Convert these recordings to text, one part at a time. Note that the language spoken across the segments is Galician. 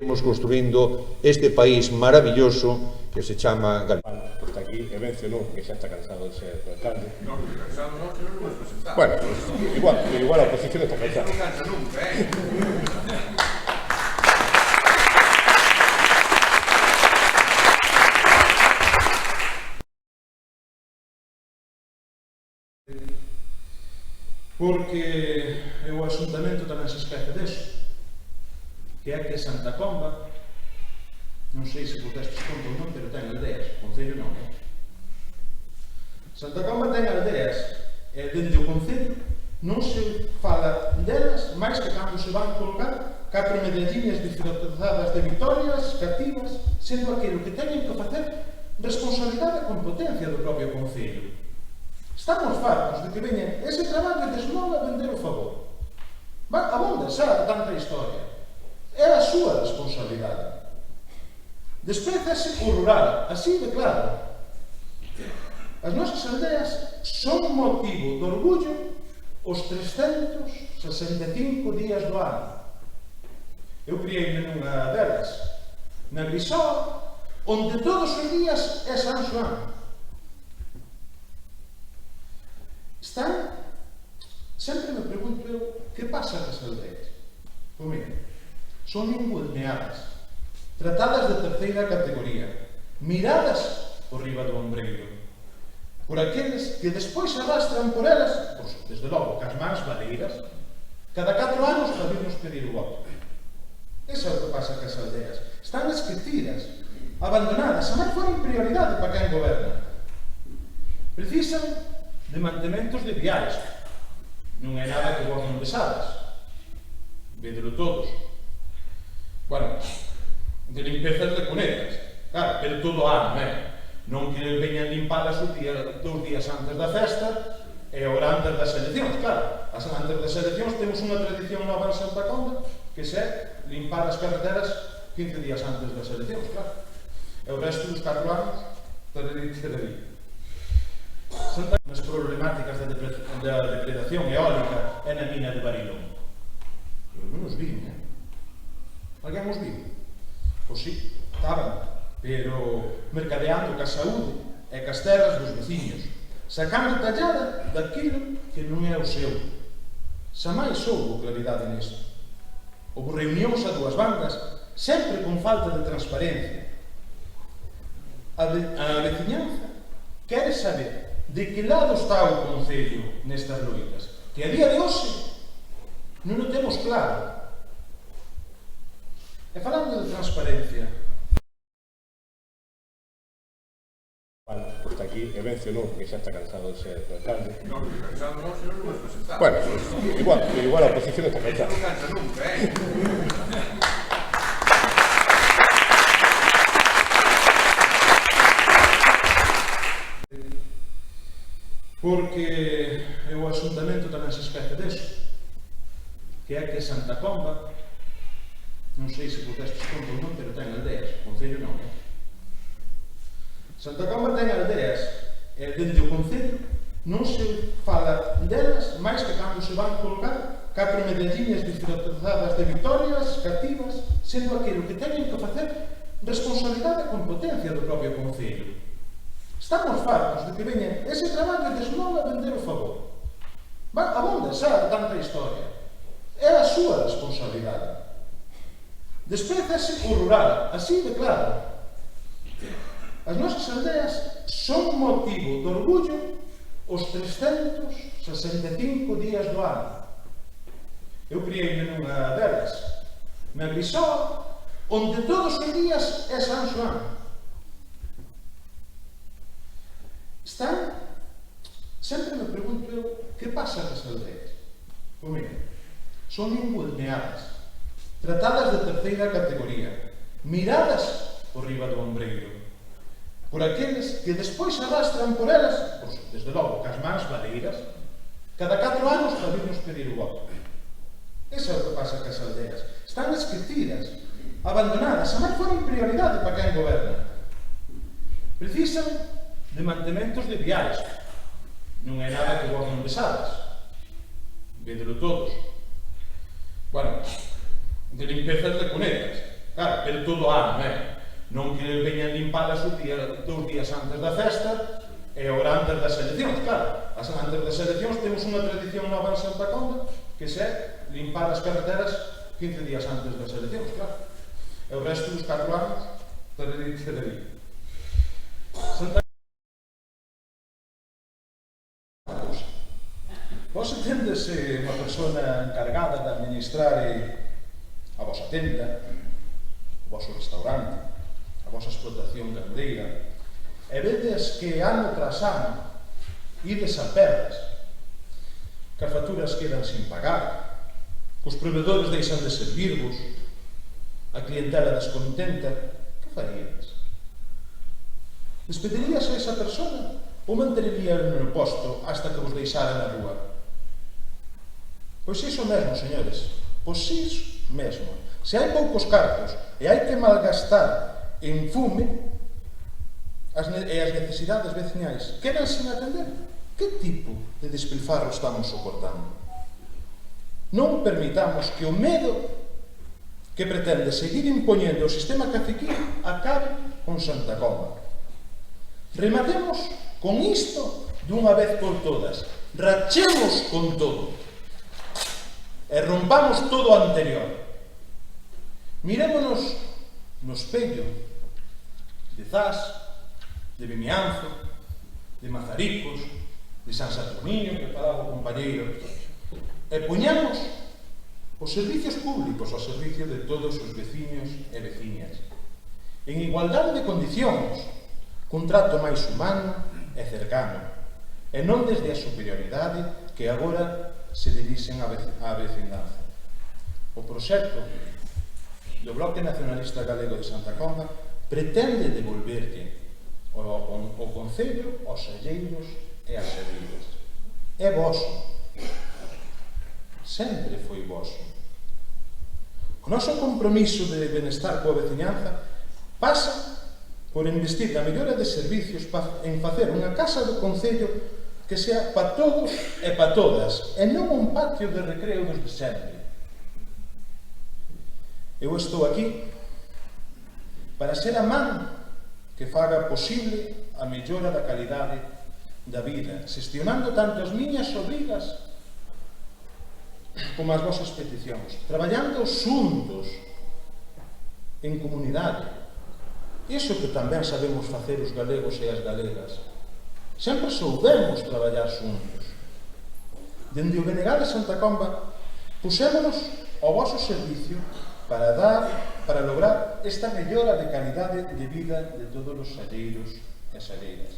Estamos construindo este país maravilloso que se chama Galicia. Está aquí e mencionou que xa está cansado de ser alcalde. Non, que cansado non, se non vos presentado. Bueno, pues, igual a oposición está cansada. Non cansa nunca, Porque o Asuntamento tamén se esquece deso, que é que Santa Comba, non sei se vos destes conta ou non, pero ten aldeas, o Concello non, Santa Comba ten aldeas, e dende o Concello non se fala delas máis que cando se van colocar 4 medalliñas disfrazadas de vitorias cativas, sendo aquilo que teñen que facer responsabilidade e competencia do propio Concello. Estamos fartos de que veñen ese traballo de esmola a vender o favor. A bonda xa tanta historia. É a súa responsabilidade. Despézase o rural, así de claro. As nosas aldeas son motivo de orgullo os 365 días do ano. Eu criei-me nunha delas, na Grisó, onde todos os días é San Xoán. Están, sempre me pregunto eu, que pasa nas aldeas? Pois mira, son ninguneadas, tratadas de terceira categoría, miradas por riba do ombreiro, por aqueles que despois arrastran por elas, pois, desde logo, cas mans valeiras, cada 4 anos para virnos pedir o voto. Eso é o que pasa cas aldeas. Están esquecidas, abandonadas, a máis foron prioridade para quen goberna. Precisan de mantementos de viais. Non é nada que vos non besades. Védelo todos. Bueno, de limpezas de cunetas. Claro, pero todo ano, non que veñan limpadas os días, 2 días antes da festa e agora antes das eleccións, claro. Antes das eleccións temos unha tradición nova en Santa Comba que é limpar as carreteras 15 días antes das eleccións, claro. E o resto dos 4 anos, tererei. Nas problemáticas da depredación eólica é na mina de Barilón. Eu non os vi, Alguén os viu? Pois sí, estaban, pero mercadeando ca saúde e cas terras dos veciños, sacando tallada daquilo que non é o seu. Xa máis houbo claridade nisto. Houbo reunións a dúas bandas, sempre con falta de transparencia. A veciñanza quere saber de que lado está o Concello nestas loitas, que a día de hoxe non o temos claro. E falando de transparencia, Está aquí e mencionou que xa está cansado de ser alcalde. Non, que cansado non, se non vos presentado. Bueno, pues, igual a oposición está cansada. Non cansa nunca, Porque o Asuntamento tamén se esquece deso, que é que Santa Comba, non sei se vos destes conta ou non, pero ten aldeas, o Concello non, Santa Comba ten aldeas, e dende o Concello non se fala delas máis que cando se van colocar 4 medalliñas disfrazadas de vitorias cativas, sendo aquilo que teñen que facer responsabilidade e competencia do propio Concello. Estamos fartos de que veñen ese traballo de esmola a vender o favor. A bonda xa tanta historia. É a súa responsabilidade. Despézase o rural, así de claro. As nosas aldeas son motivo de orgullo os 365 días do ano. Eu criei-me nunha delas, na Grisó, onde todos os días é San Xoán. Están, sempre me pregunto eu, que pasa nas aldeas? Pois mira, son ninguneadas, tratadas de terceira categoría, miradas por riba do ombreiro, por aqueles que despois arrastran por elas, pois, desde logo, cas mans valeiras, cada 4 anos para virnos pedir o voto. Eso é o que pasa cas aldeas. Están esquecidas, abandonadas, a máis foron prioridade para quen goberna. Precisan de mantementos de viais. Non é nada que vos non besades. Védelo todos. Bueno, de limpezas de cunetas. Claro, pero todo ano, non que veñan limpadas o día, 2 días antes da festa e ora antes das eleccións, claro. Antes das eleccións temos unha tradición nova en Santa Comba que é limpar as carreteras 15 días antes das eleccións, claro. E o resto dos 4 anos, tereri. Santa Vos tendes unha persona encargada de administrar a vosa tenda, o voso restaurante, a vosa explotación gandeira, e vedes que ano tras ano ides a perdas, que as facturas quedan sin pagar, que os provedores deixan de servirvos, a clientela descontenta, que faríades? Despedirías a esa persona ou manterías no posto hasta que vos deixara na rúa? Pois iso mesmo, señores, pois iso mesmo. Se hai poucos cartos e hai que malgastar en fume e as necesidades veciñais quedan sin atender, que tipo de despilfarro estamos soportando? Non permitamos que o medo que pretende seguir impoñendo o sistema caciquí acabe con Santa Comba. Rematemos con isto dunha vez por todas. Rachemos con todo e rompamos todo o anterior. Mirémonos no espello de Zas, de Vimianzo, de Mazaricos, de San Saturnino, que falaba o compañeiro, e poñamos os servicios públicos ao servicio de todos os veciños e veciñas, en igualdade de condicións, cun trato máis humano e cercano, e non desde a superioridade que agora se dirixen á vecindanza. O proxecto do Bloque Nacionalista Galego de Santa Comba pretende devolverlle o concello aos alleiros e ás alleiras. É voso. Sempre foi voso. O noso compromiso de benestar coa veciñanza pasa por investir na mellora de servicios en facer unha casa do concello que sea para todos e para todas, e non un patio de recreo dos de sempre. Eu estou aquí para ser a man que faga posible a mellora da calidade da vida, xestionando tanto as miñas obrigas como as vosas peticións, traballando xuntos en comunidade. Iso que tamén sabemos facer os galegos e as galegas. Sempre soubemos traballar xuntos. Dende o Benegal de Santa Comba, pusémonos ao voso servicio para lograr esta mellora de calidade de vida de todos os alleiros e as alleiras.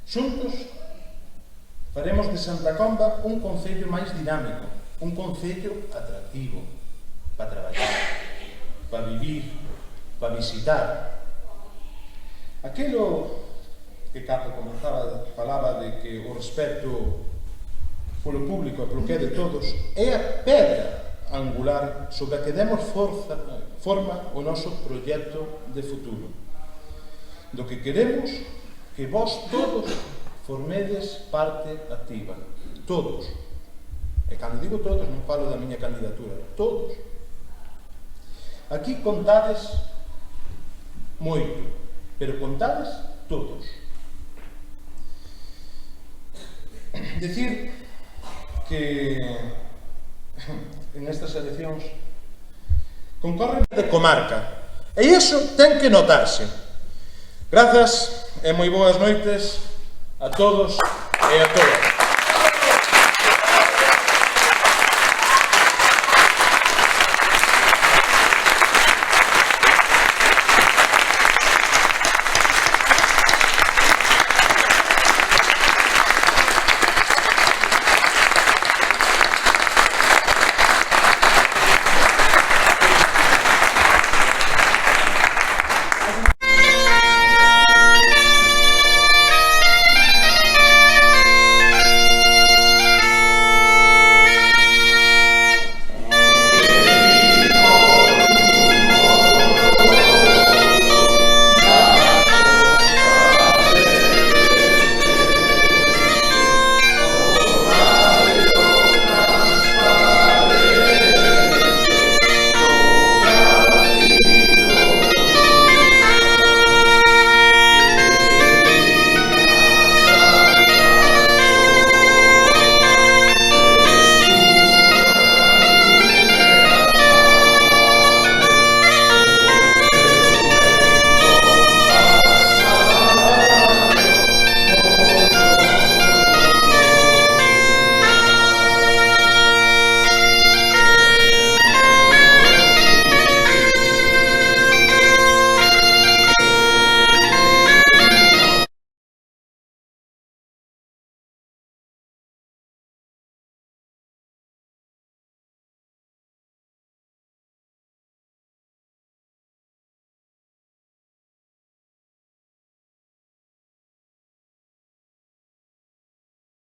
Xuntos, faremos de Santa Comba un concello máis dinámico, un concello atractivo para traballar, para vivir, para visitar. Aquilo que Carlos comenzaba, falaba de que o respeto polo público e polo que é de todos é a pedra angular sobre a que demos forma o noso proxecto de futuro, do que queremos que vós todos formedes parte activa, todos. E cando digo todos non falo da miña candidatura, todos. Aquí contades moito, pero contades todos. Decir que en estas eleccións concorren de comarca, e iso ten que notarse. Grazas e moi boas noites a todos e a todas.